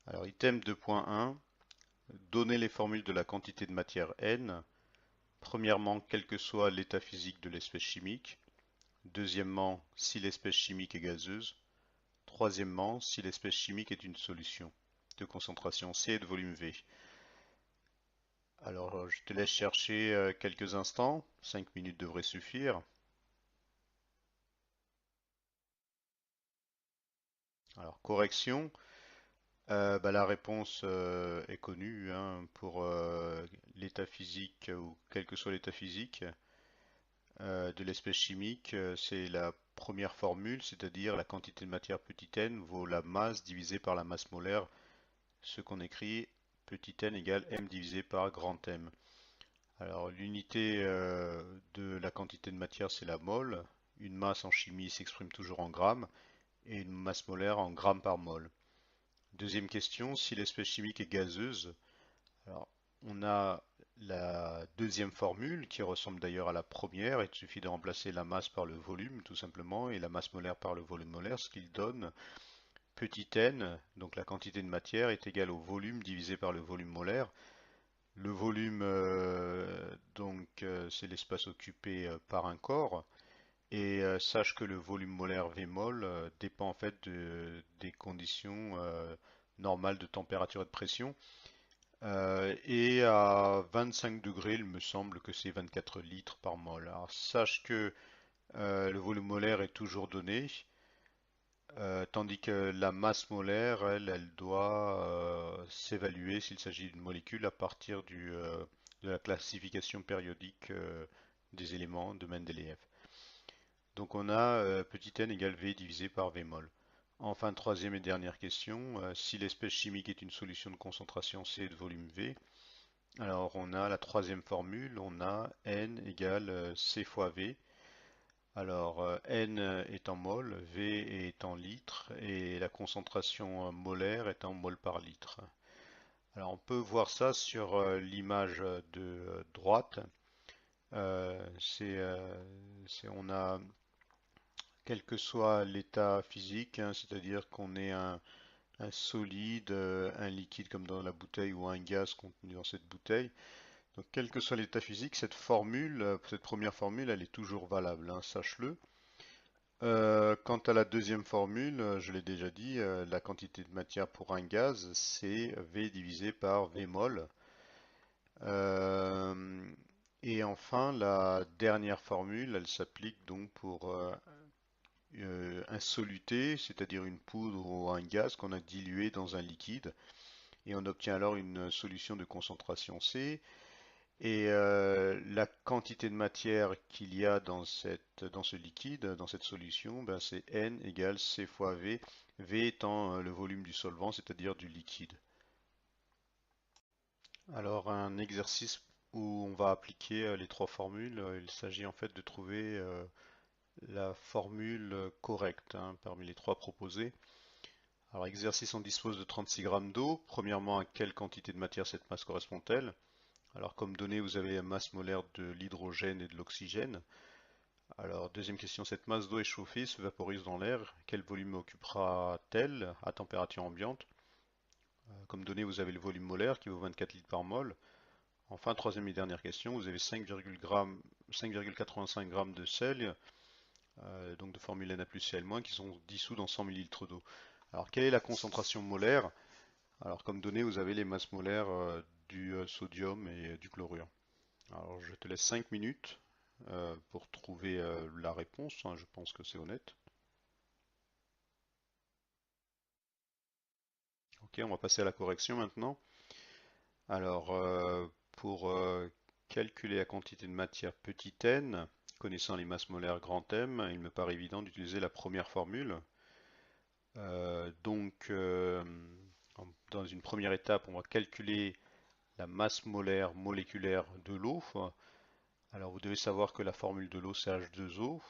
Alors, item 2.1, donner les formules de la quantité de matière N. Premièrement, quel que soit l'état physique de l'espèce chimique. Deuxièmement, si l'espèce chimique est gazeuse. Troisièmement, si l'espèce chimique est une solution de concentration C et de volume V. Alors, je te laisse chercher quelques instants. 5 minutes devraient suffire. Alors, correction. La réponse est connue hein, pour l'état physique ou quel que soit l'état physique de l'espèce chimique. C'est la première formule, c'est-à-dire la quantité de matière petit n vaut la masse divisée par la masse molaire, ce qu'on écrit petit n égale m divisé par grand M. Alors l'unité de la quantité de matière c'est la mole. Une masse en chimie s'exprime toujours en grammes et une masse molaire en grammes par mole. Deuxième question, si l'espèce chimique est gazeuse, alors on a la deuxième formule qui ressemble d'ailleurs à la première. Il suffit de remplacer la masse par le volume tout simplement et la masse molaire par le volume molaire, ce qui donne petit n, donc la quantité de matière est égale au volume divisé par le volume molaire. Le volume, c'est l'espace occupé par un corps. Et sache que le volume molaire Vmol dépend en fait des conditions normales de température et de pression. Et à 25 degrés, il me semble que c'est 24 litres par mol. Alors sache que le volume molaire est toujours donné, tandis que la masse molaire, elle doit s'évaluer s'il s'agit d'une molécule à partir de la classification périodique des éléments de Mendeleïev. Donc on a petit n égale V divisé par Vmol. Enfin, troisième et dernière question, si l'espèce chimique est une solution de concentration C de volume V, alors on a la troisième formule, on a N égale C fois V. Alors N est en mol, V est en litres et la concentration molaire est en mol par litre. Alors on peut voir ça sur l'image de droite. On a quel que soit l'état physique, hein, c'est-à-dire qu'on ait un solide, un liquide comme dans la bouteille ou un gaz contenu dans cette bouteille. Donc quel que soit l'état physique, cette formule, cette première formule, elle est toujours valable, hein, sache-le. Quant à la deuxième formule, je l'ai déjà dit, la quantité de matière pour un gaz, c'est V divisé par V mol. Euh, et enfin, la dernière formule, elle s'applique donc pour un soluté, c'est-à-dire une poudre ou un gaz qu'on a dilué dans un liquide, et on obtient alors une solution de concentration C. Et la quantité de matière qu'il y a dans ce liquide, dans cette solution, ben c'est N égale C fois V, V étant le volume du solvant, c'est-à-dire du liquide. Alors un exercice où on va appliquer les trois formules, il s'agit en fait de trouver la formule correcte hein, parmi les trois proposées. Alors exercice, on dispose de 36 grammes d'eau. Premièrement, à quelle quantité de matière cette masse correspond-elle? Alors comme donnée, vous avez la masse molaire de l'hydrogène et de l'oxygène. Alors, deuxième question, cette masse d'eau est chauffée, se vaporise dans l'air. Quel volume occupera-t-elle à température ambiante? Comme donnée, vous avez le volume molaire qui vaut 24 litres par mol. Enfin, troisième et dernière question, vous avez 5,85 g de sel, donc de formule Na plus Cl- qui sont dissous dans 100 ml d'eau. Alors, quelle est la concentration molaire? Alors, comme donnée, vous avez les masses molaires du sodium et du chlorure. Alors, je te laisse 5 minutes pour trouver la réponse, hein, je pense que c'est honnête. Ok, on va passer à la correction maintenant. Alors, pour calculer la quantité de matière petit n, connaissant les masses molaires grand M, il me paraît évident d'utiliser la première formule. Dans une première étape, on va calculer la masse molaire moléculaire de l'eau. Alors, vous devez savoir que la formule de l'eau, c'est H2O.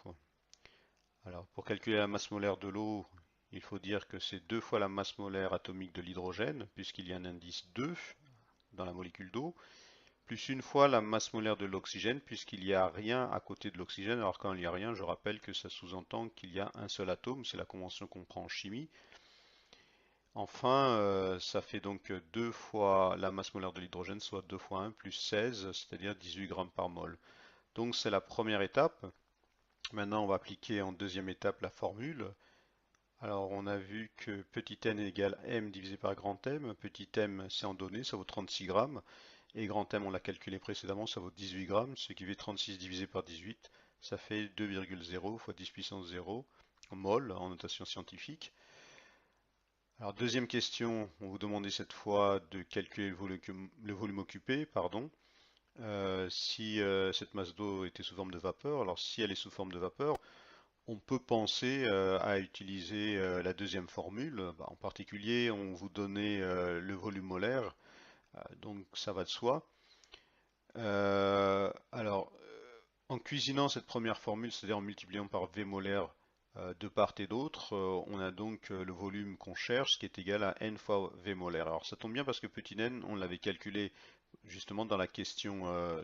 Alors, pour calculer la masse molaire de l'eau, il faut dire que c'est 2 fois la masse molaire atomique de l'hydrogène, puisqu'il y a un indice 2 dans la molécule d'eau, plus une fois la masse molaire de l'oxygène, puisqu'il n'y a rien à côté de l'oxygène. Alors quand il n'y a rien, je rappelle que ça sous-entend qu'il y a un seul atome, c'est la convention qu'on prend en chimie. Enfin, ça fait donc 2 fois la masse molaire de l'hydrogène, soit 2 fois 1 plus 16, c'est-à-dire 18 grammes par mol. Donc c'est la première étape. Maintenant, on va appliquer en deuxième étape la formule. Alors, on a vu que petit n égale m divisé par grand M. Petit m, c'est en données, ça vaut 36 grammes. Et grand M, on l'a calculé précédemment, ça vaut 18 grammes, ce qui fait 36 divisé par 18, ça fait 2,0 fois 10 puissance 0 mol en notation scientifique. Alors, deuxième question, on vous demandait cette fois de calculer le volume occupé, pardon. Si cette masse d'eau était sous forme de vapeur, alors si elle est sous forme de vapeur, on peut penser à utiliser la deuxième formule. Bah, en particulier, on vous donnait le volume molaire, donc ça va de soi. Alors, en cuisinant cette première formule, c'est-à-dire en multipliant par V molaire de part et d'autre, on a donc le volume qu'on cherche qui est égal à n fois V molaire. Alors ça tombe bien parce que petit n, on l'avait calculé justement dans la question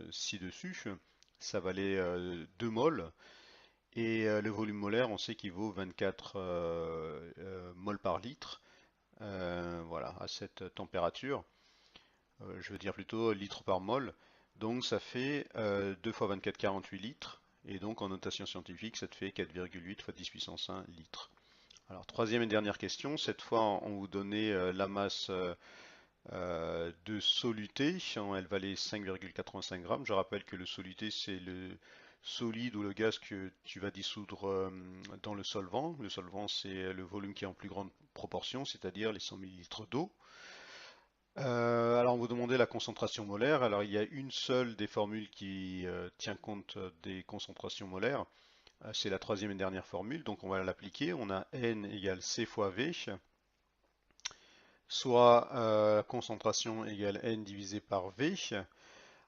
ci-dessus. Ça valait 2 mols. Et le volume molaire, on sait qu'il vaut 24 mols par litre. Voilà, à cette température. Je veux dire plutôt litres par mol. Donc ça fait 2 fois 24, 48 litres. Et donc en notation scientifique, ça te fait 4,8 fois 10 puissance 1 litres. Alors troisième et dernière question, cette fois on vous donnait la masse de soluté, elle valait 5,85 grammes. Je rappelle que le soluté c'est le solide ou le gaz que tu vas dissoudre dans le solvant. Le solvant c'est le volume qui est en plus grande proportion, c'est-à-dire les 100 millilitres d'eau. Alors, on vous demandait la concentration molaire. Alors, il y a une seule des formules qui tient compte des concentrations molaires. C'est la troisième et dernière formule, donc on va l'appliquer. On a N égale C fois V, soit la concentration égale N divisé par V.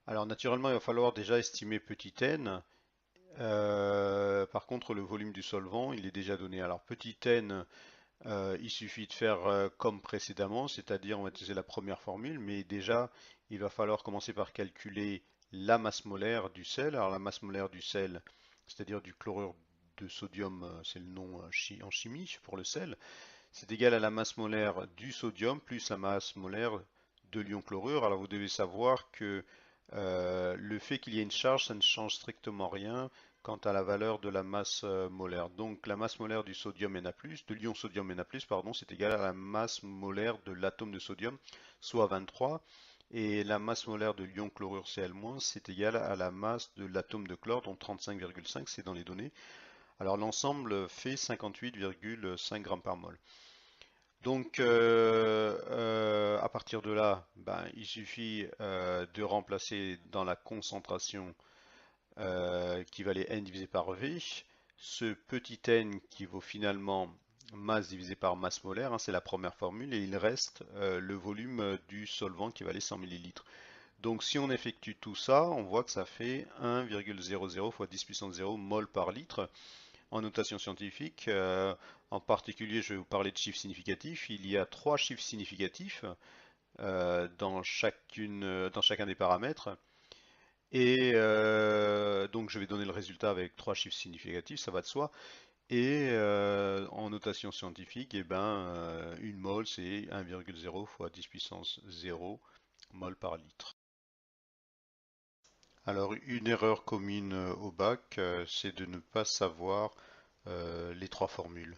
Alors, naturellement, il va falloir déjà estimer petit n. Par contre, le volume du solvant, il est déjà donné. Alors, petit n, il suffit de faire comme précédemment, c'est-à-dire on va utiliser la première formule, mais déjà il va falloir commencer par calculer la masse molaire du sel. Alors la masse molaire du sel, c'est-à-dire du chlorure de sodium, c'est le nom en chimie pour le sel, c'est égal à la masse molaire du sodium plus la masse molaire de l'ion chlorure. Alors vous devez savoir que le fait qu'il y ait une charge, ça ne change strictement rien quant à la valeur de la masse molaire. Donc la masse molaire du sodium Na+, de l'ion sodium Na+, pardon, c'est égal à la masse molaire de l'atome de sodium, soit 23. Et la masse molaire de l'ion chlorure Cl-, c'est égal à la masse de l'atome de chlore, donc 35,5, c'est dans les données. Alors l'ensemble fait 58,5 grammes par mol. Donc, à partir de là, ben, il suffit de remplacer dans la concentration qui valait n divisé par V, ce petit n qui vaut finalement masse divisé par masse molaire, hein, c'est la première formule, et il reste le volume du solvant qui valait 100 millilitres. Donc, si on effectue tout ça, on voit que ça fait 1,00 fois 10 puissance 0 mol par litre. En notation scientifique, en particulier, je vais vous parler de chiffres significatifs. Il y a 3 chiffres significatifs dans chacun des paramètres. Et donc, je vais donner le résultat avec 3 chiffres significatifs, ça va de soi. Et en notation scientifique, eh ben, une mol, c'est 1,0 fois 10 puissance 0 mol par litre. Alors, une erreur commune au bac, c'est de ne pas savoir les 3 formules.